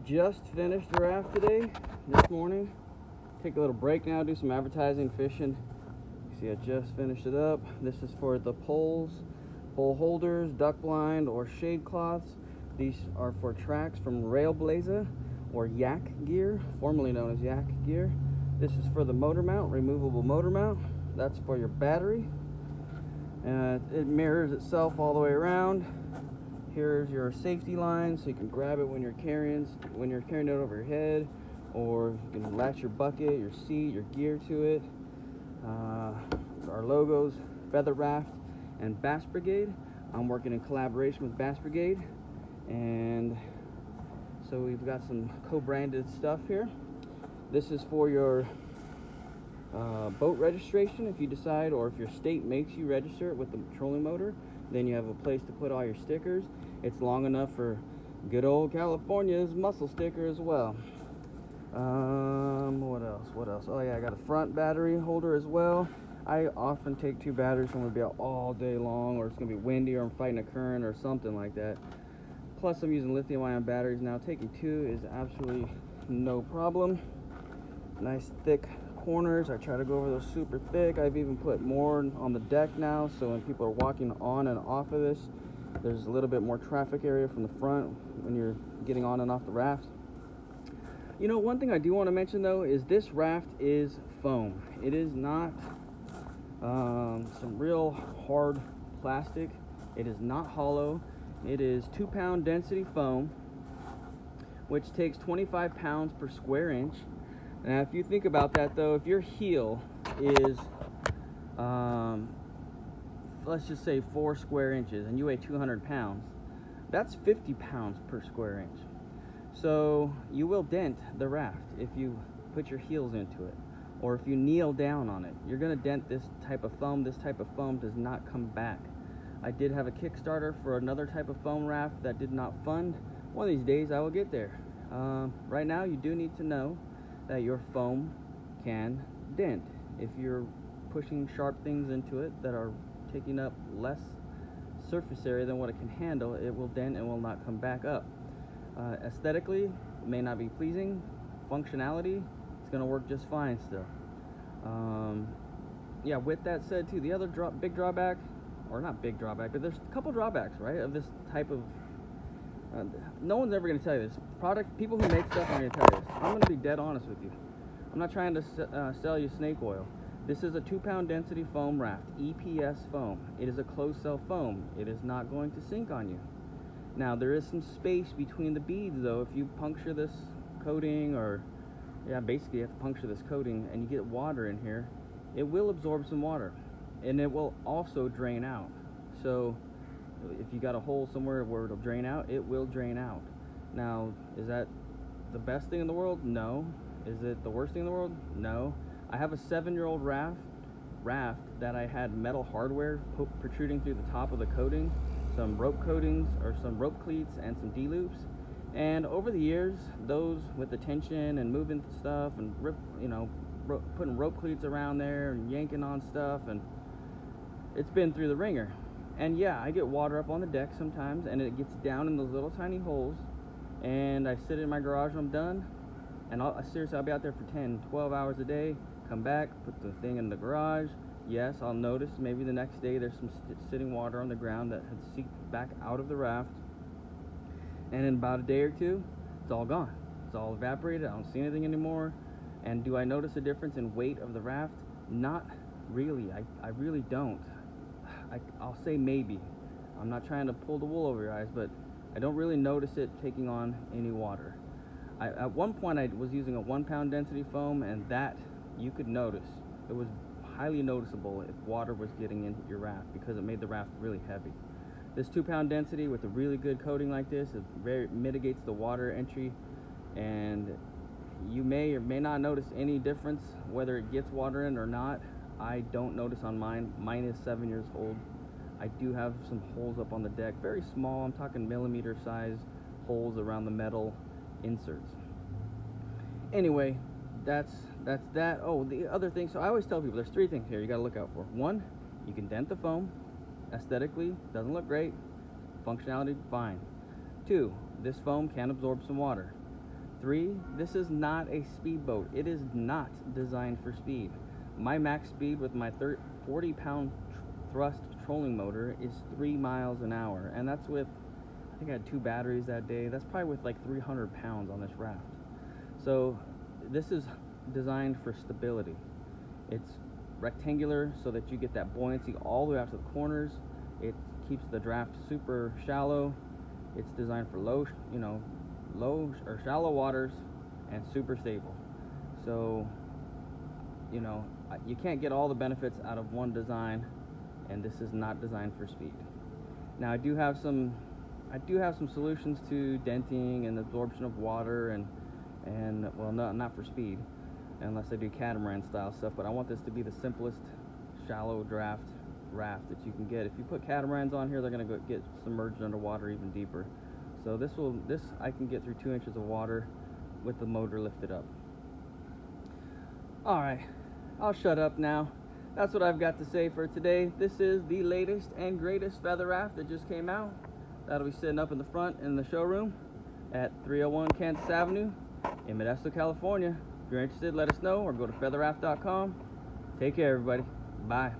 Just finished the raft today, this morning. Take a little break now, do some advertising, fishing. You see I just finished it up. This is for the poles, pole holders, duck blind, or shade cloths. These are for tracks from Railblaza or Yak Gear, formerly known as Yak Gear. This is for the motor mount, removable motor mount. That's for your battery. It mirrors itself all the way around. Here's your safety line, so you can grab it when you're carrying it over your head, or you can latch your bucket, your seat, your gear to it. Our logos, FEATHER-RAFT and Bass Brigade. I'm working in collaboration with Bass Brigade, and so we've got some co-branded stuff here. This is for your boat registration, if you decide, or if your state makes you register it with the trolling motor, then you have a place to put all your stickers. It's long enough for good old California's muscle sticker as well. What else? Oh yeah, I got a front battery holder as well. I often take two batteries, so I'm gonna be out all day long, or it's gonna be windy, or I'm fighting a current or something like that. Plus I'm using lithium-ion batteries now. Taking two is absolutely no problem. Nice thick corners. I try to go over those super thick. I've even put more on the deck now, so when people are walking on and off of this, there's a little bit more traffic area from the front when you're getting on and off the raft. You know, one thing I do want to mention though is this raft is foam. It is not some real hard plastic. It is not hollow. It is 2-pound density foam, which takes 25 pounds per square inch. Now, if you think about that, though, if your heel is, let's just say 4 square inches, and you weigh 200 pounds, that's 50 pounds per square inch. So you will dent the raft if you put your heels into it, or if you kneel down on it. You're going to dent this type of foam. This type of foam does not come back. I did have a Kickstarter for another type of foam raft that did not fund. One of these days I will get there. Right now you do need to know that your foam can dent. If you're pushing sharp things into it that are taking up less surface area than what it can handle, it will dent and will not come back up. Aesthetically, it may not be pleasing. Functionality, it's going to work just fine still. Yeah, with that said too, the other big drawback, or not big drawback, but there's a couple drawbacks, right, of this type of no one's ever going to tell you this. People who make stuff are going to tell you this. I'm going to be dead honest with you. I'm not trying to sell you snake oil. This is a 2-pound density foam raft, EPS foam. It is a closed cell foam. It is not going to sink on you. Now, there is some space between the beads, though. If you puncture this coating, or basically you have to puncture this coating, and you get water in here, it will absorb some water, and it will also drain out. So if you got a hole somewhere where it'll drain out, it will drain out. Now, is that the best thing in the world? No. Is it the worst thing in the world? No. I have a 7-year-old raft that I had metal hardware protruding through the top of the coating, some rope coatings, or some rope cleats, and some D-loops. And over the years, those with the tension and moving stuff and putting rope cleats around there and yanking on stuff, and it's been through the ringer. And yeah, I get water up on the deck sometimes, and it gets down in those little tiny holes, and I sit in my garage when I'm done, and seriously, I'll be out there for 10, 12 hours a day, come back, put the thing in the garage. Yes, I'll notice maybe the next day there's some sitting water on the ground that had seeped back out of the raft, and in about a day or two, it's all gone. It's all evaporated. I don't see anything anymore. And do I notice a difference in weight of the raft? Not really. I really don't. I'll say maybe. I'm not trying to pull the wool over your eyes, but I don't really notice it taking on any water. At one point I was using a 1-pound density foam, and that you could notice. It was highly noticeable if water was getting into your raft, because it made the raft really heavy. This 2-pound density with a really good coating like this, it mitigates the water entry, and you may or may not notice any difference whether it gets water in or not. I don't notice on mine. Mine is 7 years old. I do have some holes up on the deck, very small. I'm talking millimeter size holes around the metal inserts. Anyway, that's that. Oh, the other thing, so I always tell people there's 3 things here you got to look out for. 1, you can dent the foam. Aesthetically, doesn't look great. Functionality, fine. 2, this foam can absorb some water. 3, this is not a speedboat. It is not designed for speed. My max speed with my 40-pound thrust trolling motor is 3 miles an hour, and that's with, I think I had 2 batteries that day. That's probably with like 300 pounds on this raft. So this is designed for stability. It's rectangular so that you get that buoyancy all the way out to the corners. It keeps the draft super shallow. It's designed for low or shallow waters and super stable. So, you know, you can't get all the benefits out of one design, and this is not designed for speed. Now I do have some solutions to denting and absorption of water and well, no, not for speed, unless I do catamaran style stuff, but I want this to be the simplest shallow draft raft that you can get. If you put catamarans on here, they're going to get submerged underwater even deeper. So this I can get through 2 inches of water with the motor lifted up. Alright, I'll shut up now. That's what I've got to say for today. This is the latest and greatest feather raft that just came out. That'll be sitting up in the front in the showroom at 301 Kansas Avenue in Modesto, California. If you're interested, let us know or go to FEATHER-RAFT.com. Take care, everybody. Bye.